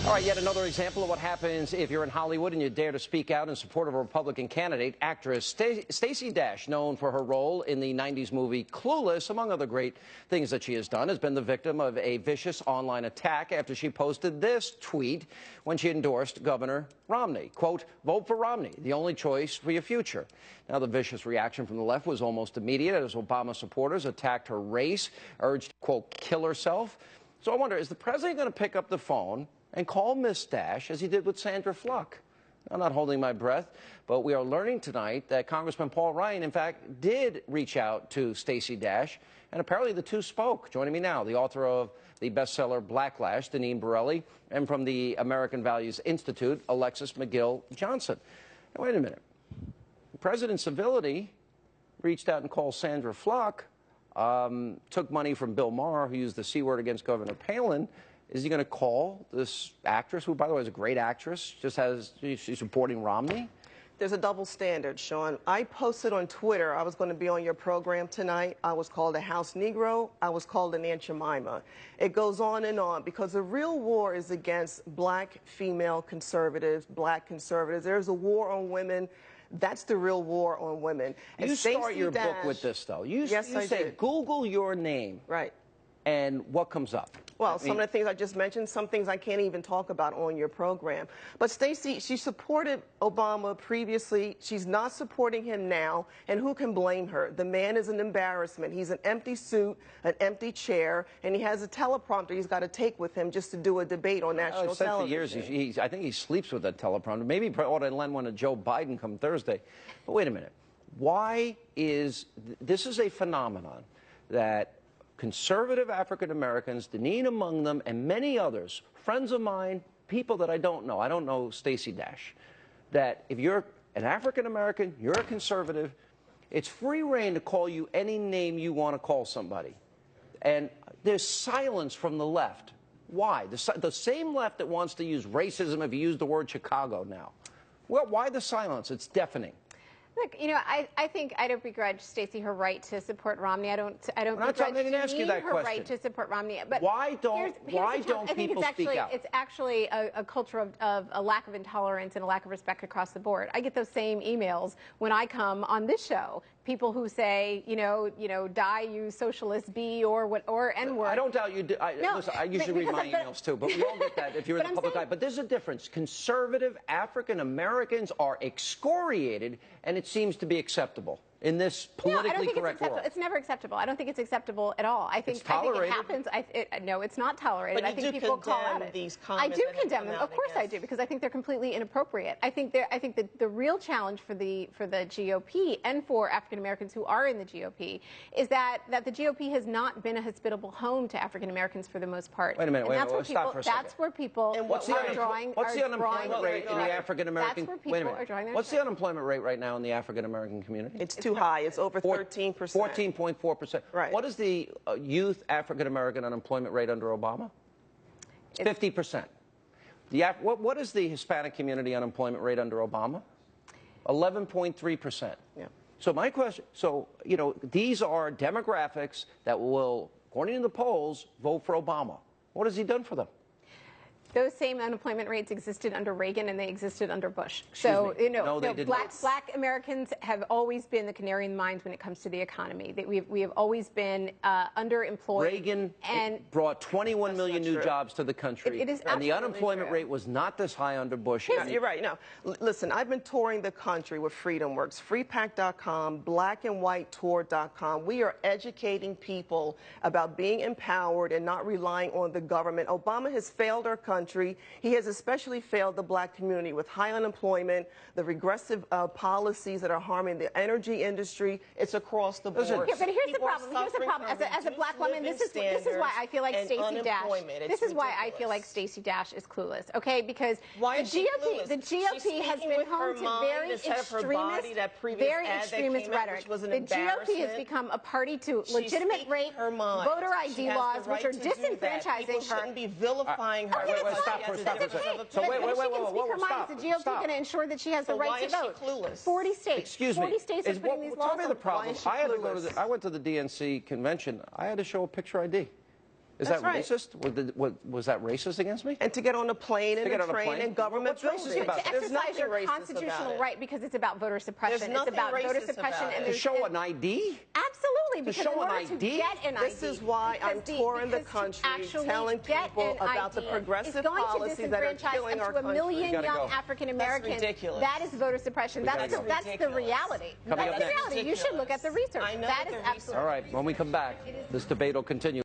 All right, yet another example of what happens if you're in Hollywood and you dare to speak out in support of a Republican candidate. Actress Stacey Dash, known for her role in the 90s movie Clueless, among other great things that she has done, has been the victim of a vicious online attack after she posted this tweet when she endorsed Governor Romney. Quote, "Vote for Romney, the only choice for your future." Now, the vicious reaction from the left was almost immediate as Obama supporters attacked her race, urged, quote, kill herself. So I wonder, is the president going to pick up the phone and call Miss Dash, as he did with Sandra Fluck? I'm not holding my breath, but we are learning tonight that Congressman Paul Ryan, in fact, did reach out to Stacey Dash, and apparently the two spoke. Joining me now, the author of the bestseller Blacklash, Deneen Borelli, and from the American Values Institute, Alexis McGill Johnson. Now, wait a minute. President Civility reached out and called Sandra Fluck, took money from Bill Maher, who used the C word against Governor Palin. Is he going to call this actress, who, by the way, is a great actress, she's supporting Romney? There's a double standard, Sean. I posted on Twitter I was going to be on your program tonight. I was called a House Negro. I was called an Aunt Jemima. It goes on, because the real war is against black female conservatives, black conservatives. There's a war on women. That's the real war on women. And you start your book with this, though. You say, Google your name. Right. And what comes up? Well, some of the things I just mentioned, some things I can't even talk about on your program. But Stacey, she supported Obama previously. She's not supporting him now, and who can blame her? The man is an embarrassment. He's an empty suit, an empty chair, and he has a teleprompter he's got to take with him just to do a debate on national television. For years, I think he sleeps with that teleprompter. Maybe he ought to lend one to Joe Biden come Thursday. But wait a minute. Why is this a phenomenon that conservative African Americans, Deneen among them, and many others, friends of mine, people that I don't know Stacey Dash, that if you're an African American, you're a conservative, it's free reign to call you any name you want to call somebody. And there's silence from the left. Why? The same left that wants to use racism if you use the word Chicago now. Well, why the silence? It's deafening. Look, I think I don't begrudge Stacey her right to support Romney. I don't begrudge Deneen her right to support Romney. But why don't people speak out? It's actually a culture of a lack of intolerance and a lack of respect across the board. I get those same emails when I come on this show. People who say, die you socialist B or N-word. I don't doubt you do. Listen, I usually read my emails too, but we all get that if you're in the public eye. But there's a difference. Conservative African Americans are excoriated, and it seems to be acceptable in this politically correct world. It's never acceptable. I don't think it's acceptable at all. I think it happens. No, it's not tolerated. But you I think people call out these comments. I do condemn them. Of course I do, because I think they're completely inappropriate. I think that the real challenge for the GOP and for African Americans who are in the GOP is that the GOP has not been a hospitable home to African Americans for the most part. Wait a minute. Stop for a second. That's where people are drawing. What's the unemployment rate in the African American? That's where people are drawing their. What's the unemployment rate right now in the African American community? It's too high. It's over 13%. 14.4%. Right. What is the youth African American unemployment rate under Obama? It's 50%. What is the Hispanic community unemployment rate under Obama? 11.3%. Yeah. So my question, these are demographics that will, according to the polls, vote for Obama. What has he done for them? Those same unemployment rates existed under Reagan and they existed under Bush. Black Americans have always been the canary in the mines when it comes to the economy. We have always been underemployed. Reagan brought 21 million new jobs to the country, and the unemployment rate was not this high under Bush. You're right. No, listen, I've been touring the country with FreedomWorks, freepack.com, blackandwhitetour.com. We are educating people about being empowered and not relying on the government. Obama has failed our country. He has especially failed the black community with high unemployment, the regressive policies that are harming the energy industry. It's across the board. But here's the problem. As a black woman, this is why I feel like Stacey Dash. This is why I feel like Stacey Dash is clueless. Okay, because the GOP has been home to very extremist rhetoric. The GOP has become a party to legitimate rape, voter ID laws, which are disenfranchising her. People shouldn't be vilifying her. Stop for a second. So wait, stop. Is the GOP going to ensure that she has the right to vote? 40 states. Excuse me. 40 states are putting these laws on. Tell me the problem. I went to the DNC convention. I had to show a picture ID. Is That's that right. racist? Was that racist against me? And to get on a plane and a train and government What's racist about To that? There's exercise nothing your racist constitutional about it. right because it's about voter suppression. There's It's nothing about voter racist suppression. about And it. To show an ID? Absolutely, because show in an order to ID? get an ID, This is why I'm touring the country, telling people about the progressive policies that are killing our country. Going to disenfranchise up to 1 million gotta young go. African Americans. That's ridiculous. That is voter suppression. That's gotta go. the reality. Coming That's up the next. reality. You should look at the research. I know That that is the absolutely. All right, when we come back, this debate will continue.